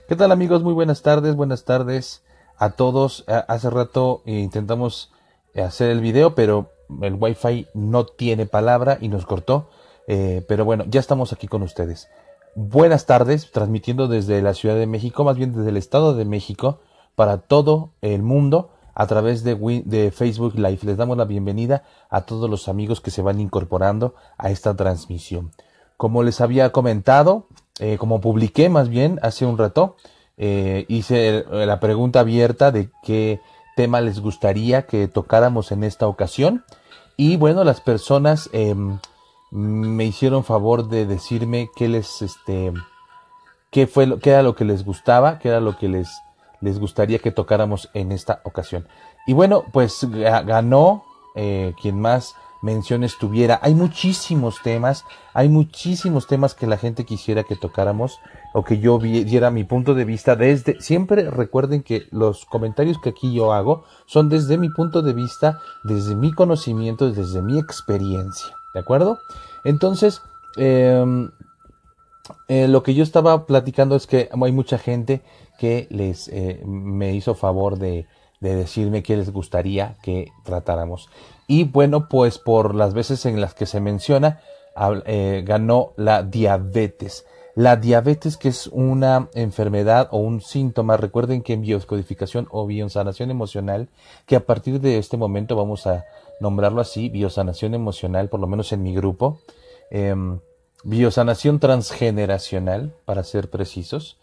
¿Qué tal, amigos? Muy buenas tardes a todos. Hace rato intentamos hacer el video, pero el Wi-Fi no tiene palabra y nos cortó. Pero bueno, ya estamos aquí con ustedes. Buenas tardes, transmitiendo desde la Ciudad de México, más bien desde el Estado de México, para todo el mundo a través de Facebook Live. Les damos la bienvenida a todos los amigos que se van incorporando a esta transmisión. Como les había comentado, como publiqué más bien hace un rato, hice la pregunta abierta de qué tema les gustaría que tocáramos en esta ocasión. Y bueno, las personas me hicieron favor de decirme qué era lo que les gustaba, qué era lo que les gustaría que tocáramos en esta ocasión. Y bueno, pues ganó quien más menciones tuviera. Hay muchísimos temas que la gente quisiera que tocáramos o que yo diera mi punto de vista desde. Siempre recuerden que los comentarios que aquí yo hago son desde mi punto de vista, desde mi conocimiento, desde mi experiencia. ¿De acuerdo? Entonces, lo que yo estaba platicando es que hay mucha gente que me hizo favor de decirme qué les gustaría que tratáramos. Y bueno, pues por las veces en las que se menciona, ganó la diabetes. La diabetes, que es una enfermedad o un síntoma, recuerden que en bioscodificación o biosanación emocional, que a partir de este momento vamos a nombrarlo así, biosanación emocional, por lo menos en mi grupo, biosanación transgeneracional, para ser precisos.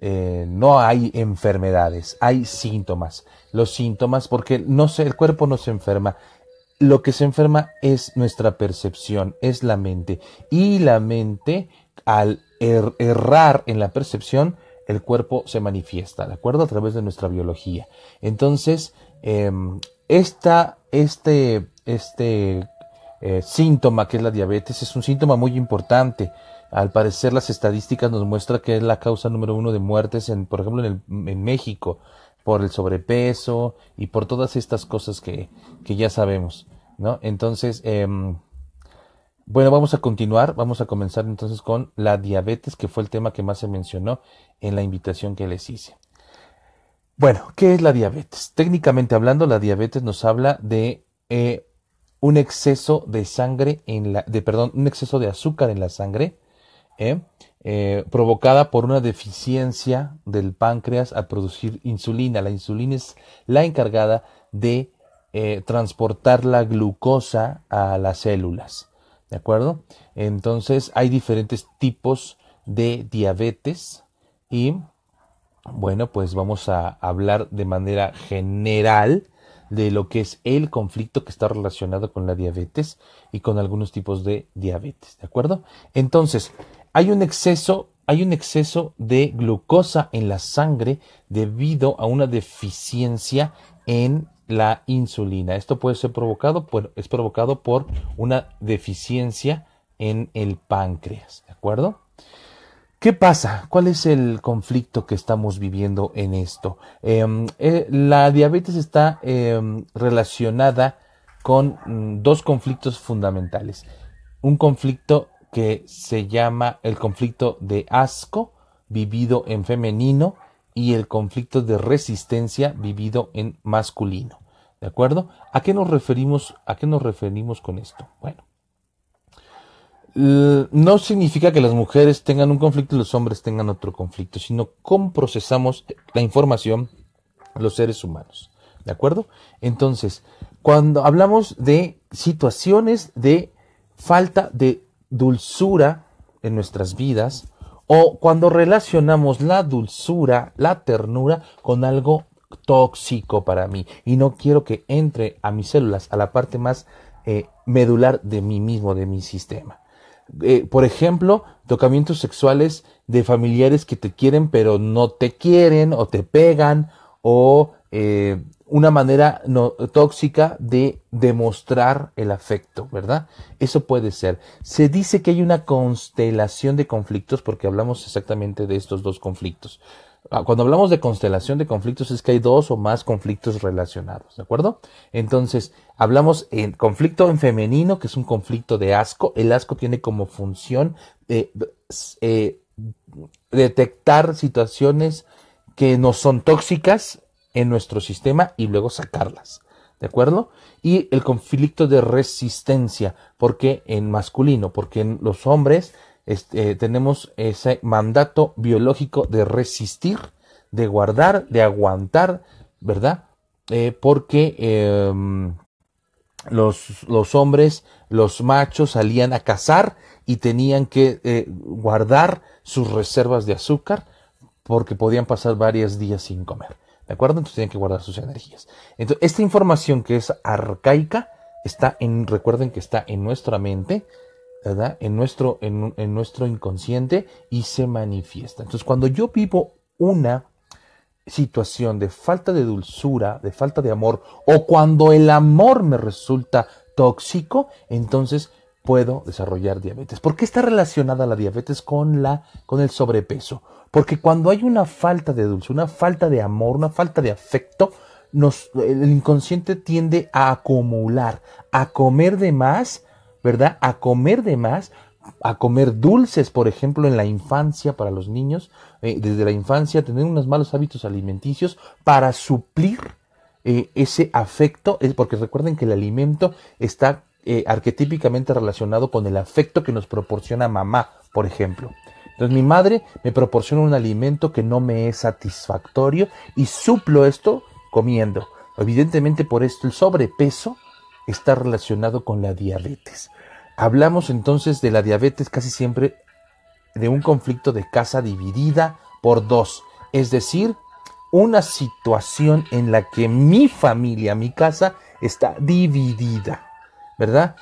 No hay enfermedades, hay síntomas. Los síntomas, porque no sé, el cuerpo no se enferma. Lo que se enferma es nuestra percepción, es la mente. Y la mente, al errar en la percepción, el cuerpo se manifiesta, ¿de acuerdo? A través de nuestra biología. Entonces, síntoma que es la diabetes es un síntoma muy importante. Al parecer las estadísticas nos muestran que es la causa número 1 de muertes, por ejemplo en México, por el sobrepeso y por todas estas cosas que ya sabemos, ¿no? Entonces, bueno, vamos a comenzar entonces con la diabetes, que fue el tema que más se mencionó en la invitación que les hice. Bueno, ¿qué es la diabetes? Técnicamente hablando, la diabetes nos habla de un exceso de sangre un exceso de azúcar en la sangre, provocada por una deficiencia del páncreas al producir insulina. La insulina es la encargada de transportar la glucosa a las células, ¿de acuerdo? Entonces hay diferentes tipos de diabetes y bueno, pues vamos a hablar de manera general de lo que es el conflicto que está relacionado con la diabetes y con algunos tipos de diabetes, ¿de acuerdo? Entonces, hay un exceso de glucosa en la sangre debido a una deficiencia en la insulina. Esto puede ser es provocado por una deficiencia en el páncreas, ¿de acuerdo? ¿Qué pasa? ¿Cuál es el conflicto que estamos viviendo en esto? La diabetes está relacionada con dos conflictos fundamentales. Un conflicto que se llama el conflicto de asco, vivido en femenino, y el conflicto de resistencia, vivido en masculino. ¿De acuerdo? ¿A qué nos referimos con esto? Bueno, no significa que las mujeres tengan un conflicto y los hombres tengan otro conflicto, sino cómo procesamos la información los seres humanos. ¿De acuerdo? Entonces, cuando hablamos de situaciones de falta de dulzura en nuestras vidas, o cuando relacionamos la dulzura, la ternura, con algo tóxico para mí, y no quiero que entre a mis células, a la parte más medular de mí mismo, de mi sistema. Por ejemplo, tocamientos sexuales de familiares que te quieren pero no te quieren o te pegan, o una manera tóxica de demostrar el afecto, ¿verdad? Eso puede ser. Se dice que hay una constelación de conflictos porque hablamos exactamente de estos dos conflictos. Cuando hablamos de constelación de conflictos es que hay dos o más conflictos relacionados, ¿de acuerdo? Entonces, hablamos en conflicto en femenino, que es un conflicto de asco. El asco tiene como función detectar situaciones que no son tóxicas en nuestro sistema y luego sacarlas, ¿de acuerdo? Y el conflicto de resistencia, porque en masculino, porque en los hombres tenemos ese mandato biológico de resistir, de guardar, de aguantar, ¿verdad? Porque los hombres, los machos salían a cazar y tenían que guardar sus reservas de azúcar porque podían pasar varios días sin comer, ¿de acuerdo? Entonces tenían que guardar sus energías. Entonces, esta información que es arcaica recuerden que está en nuestra mente, ¿verdad? En nuestro inconsciente y se manifiesta. Entonces, cuando yo vivo una situación de falta de dulzura, de falta de amor, o cuando el amor me resulta tóxico, entonces puedo desarrollar diabetes. ¿Por qué está relacionada la diabetes con el sobrepeso? Porque cuando hay una falta de dulzura, una falta de amor, una falta de afecto, el inconsciente tiende a acumular, a comer de más, ¿verdad? A comer de más, a comer dulces, por ejemplo, en la infancia para los niños, desde la infancia, tener unos malos hábitos alimenticios para suplir ese afecto, porque recuerden que el alimento está arquetípicamente relacionado con el afecto que nos proporciona mamá, por ejemplo. Entonces mi madre me proporciona un alimento que no me es satisfactorio y suplo esto comiendo. Evidentemente por esto el sobrepeso está relacionado con la diabetes. Hablamos entonces de la diabetes casi siempre de un conflicto de casa dividida por dos, es decir, una situación en la que mi familia, mi casa, está dividida, ¿verdad?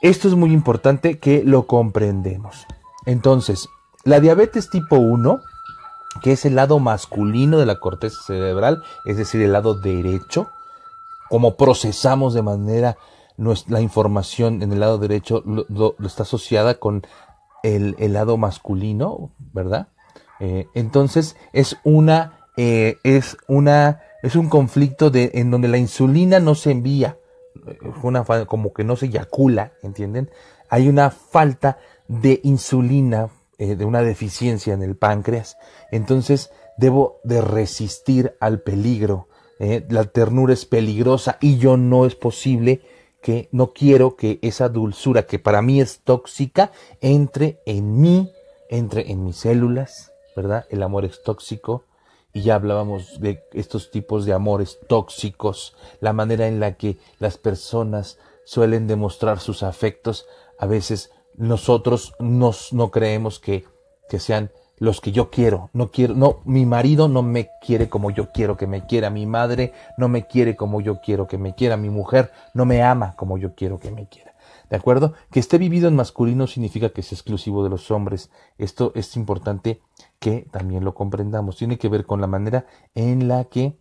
Esto es muy importante que lo comprendemos. Entonces, la diabetes tipo 1, que es el lado masculino de la corteza cerebral, es decir, el lado derecho, como procesamos de manera la información en el lado derecho lo está asociada con el lado masculino, ¿verdad? Entonces es un conflicto en donde la insulina no se envía, como que no se eyacula, ¿entienden? Hay una falta de insulina, de una deficiencia en el páncreas. Entonces debo de resistir al peligro. La ternura es peligrosa y no quiero que esa dulzura que para mí es tóxica entre en mí, entre en mis células, ¿verdad? El amor es tóxico y ya hablábamos de estos tipos de amores tóxicos, la manera en la que las personas suelen demostrar sus afectos. A veces nosotros no creemos que sean los que yo quiero. Mi marido no me quiere como yo quiero que me quiera, mi madre no me quiere como yo quiero que me quiera, mi mujer no me ama como yo quiero que me quiera. ¿De acuerdo? Que esté vivido en masculino significa que es exclusivo de los hombres. Esto es importante que también lo comprendamos. Tiene que ver con la manera en la que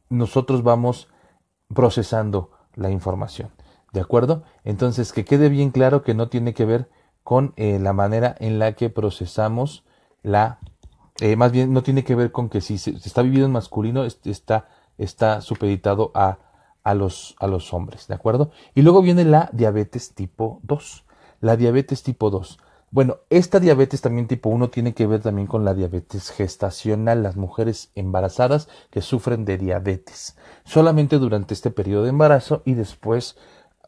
nosotros vamos procesando la información. ¿De acuerdo? Entonces, que quede bien claro que no tiene que ver con la manera en la que procesamos más bien no tiene que ver con que si se está vivido en masculino, está supeditado a los hombres, ¿de acuerdo? Y luego viene la diabetes tipo 2. La diabetes tipo 2. Bueno, esta diabetes también tipo 1 tiene que ver también con la diabetes gestacional, las mujeres embarazadas que sufren de diabetes. Solamente durante este periodo de embarazo y después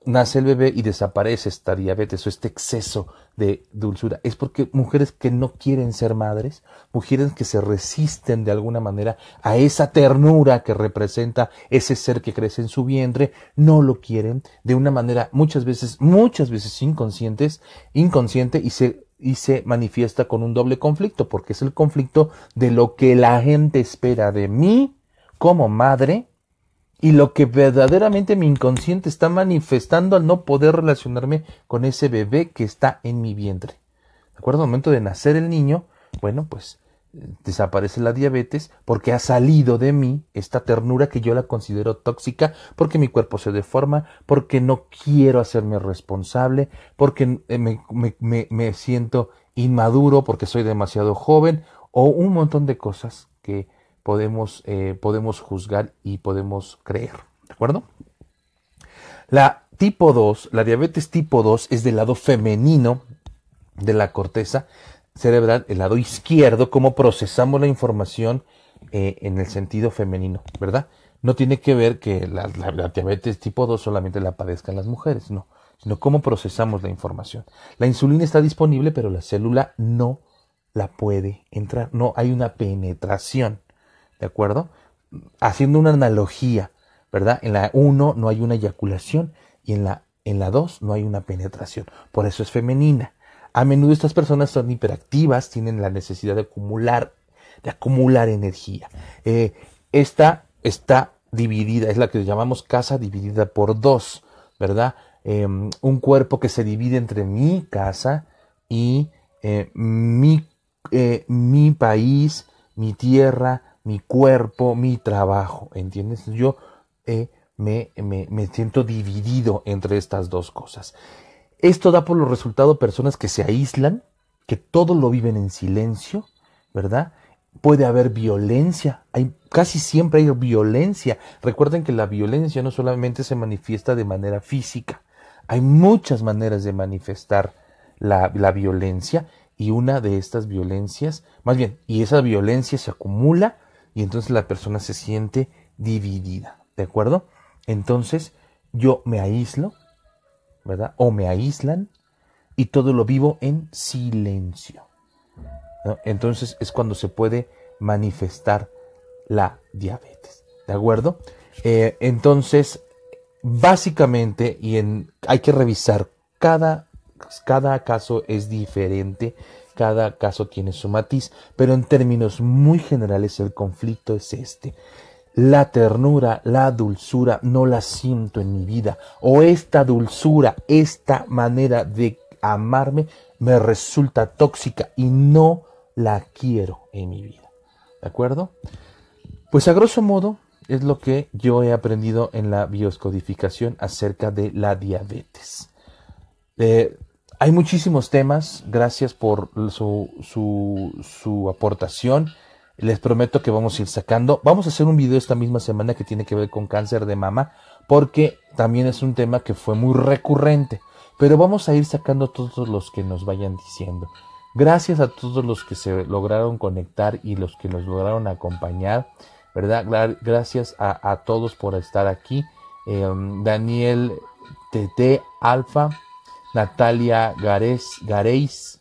nace el bebé y desaparece esta diabetes o este exceso de dulzura. Es porque mujeres que no quieren ser madres, mujeres que se resisten de alguna manera a esa ternura que representa ese ser que crece en su vientre, no lo quieren de una manera muchas veces inconsciente y se manifiesta con un doble conflicto, porque es el conflicto de lo que la gente espera de mí como madre y lo que verdaderamente mi inconsciente está manifestando al no poder relacionarme con ese bebé que está en mi vientre. ¿De acuerdo? Al momento de nacer el niño, bueno, pues desaparece la diabetes porque ha salido de mí esta ternura que yo la considero tóxica, porque mi cuerpo se deforma, porque no quiero hacerme responsable, porque me siento inmaduro, porque soy demasiado joven, o un montón de cosas que podemos juzgar y podemos creer, ¿de acuerdo? La diabetes tipo 2 es del lado femenino de la corteza cerebral, el lado izquierdo, cómo procesamos la información en el sentido femenino, ¿verdad? No tiene que ver que la diabetes tipo 2 solamente la padezcan las mujeres, no, sino cómo procesamos la información. La insulina está disponible, pero la célula no la puede entrar, no hay una penetración, ¿de acuerdo? Haciendo una analogía, ¿verdad? En la 1 no hay una eyaculación y en la 2 no hay una penetración, por eso es femenina. A menudo estas personas son hiperactivas, tienen la necesidad de acumular energía. Esta está dividida, es la que llamamos casa dividida por dos, ¿verdad? Un cuerpo que se divide entre mi casa y mi país, mi tierra, mi cuerpo, mi trabajo, ¿entiendes? Yo me siento dividido entre estas dos cosas. Esto da por los resultados personas que se aíslan, que todo lo viven en silencio, ¿verdad? Puede haber violencia, casi siempre hay violencia. Recuerden que la violencia no solamente se manifiesta de manera física, hay muchas maneras de manifestar la violencia, y una de estas violencias, más bien, y esa violencia se acumula y entonces la persona se siente dividida, ¿de acuerdo? Entonces yo me aíslo, ¿verdad? O me aíslan y todo lo vivo en silencio, ¿no? Entonces es cuando se puede manifestar la diabetes, ¿de acuerdo? Entonces, básicamente, hay que revisar cada caso es diferente, cada caso tiene su matiz, pero en términos muy generales el conflicto es este. La ternura, la dulzura no la siento en mi vida, o esta dulzura, esta manera de amarme me resulta tóxica y no la quiero en mi vida, ¿de acuerdo? Pues a grosso modo es lo que yo he aprendido en la bioscodificación acerca de la diabetes. Hay muchísimos temas, gracias por su aportación. Les prometo que vamos a ir sacando. Vamos a hacer un video esta misma semana que tiene que ver con cáncer de mama, porque también es un tema que fue muy recurrente. Pero vamos a ir sacando todos los que nos vayan diciendo. Gracias a todos los que se lograron conectar y los que nos lograron acompañar, ¿verdad? Gracias a todos por estar aquí. Daniel TT Alfa, Natalia Gareis,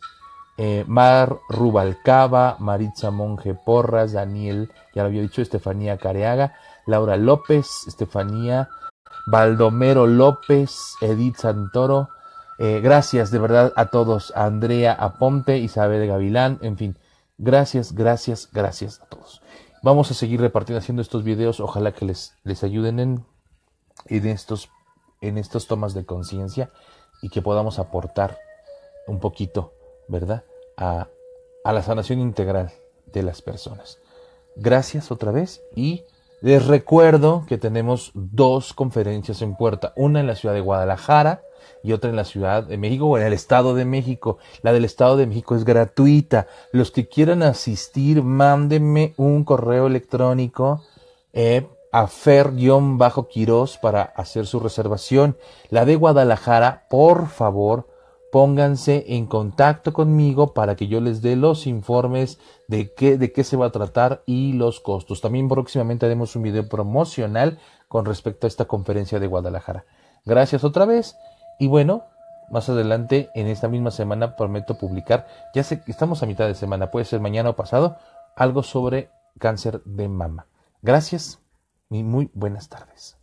Mar Rubalcaba, Maritza Monge Porras, Daniel, ya lo había dicho, Estefanía Careaga, Laura López, Estefanía, Baldomero López, Edith Santoro. Gracias de verdad a todos, a Andrea Aponte, Isabel Gavilán, en fin, gracias a todos. Vamos a seguir repartiendo, haciendo estos videos, ojalá que les ayuden en estos tomas de conciencia y que podamos aportar un poquito, ¿verdad?, a la sanación integral de las personas. Gracias otra vez y les recuerdo que tenemos 2 conferencias en puerta, una en la ciudad de Guadalajara y otra en la Ciudad de México o en el Estado de México. La del Estado de México es gratuita. Los que quieran asistir, mándenme un correo electrónico a fer-quiroz para hacer su reservación. La de Guadalajara, por favor, pónganse en contacto conmigo para que yo les dé los informes de qué se va a tratar y los costos. También próximamente haremos un video promocional con respecto a esta conferencia de Guadalajara. Gracias otra vez y bueno, más adelante en esta misma semana prometo publicar, ya sé que estamos a mitad de semana, puede ser mañana o pasado, algo sobre cáncer de mama. Gracias y muy buenas tardes.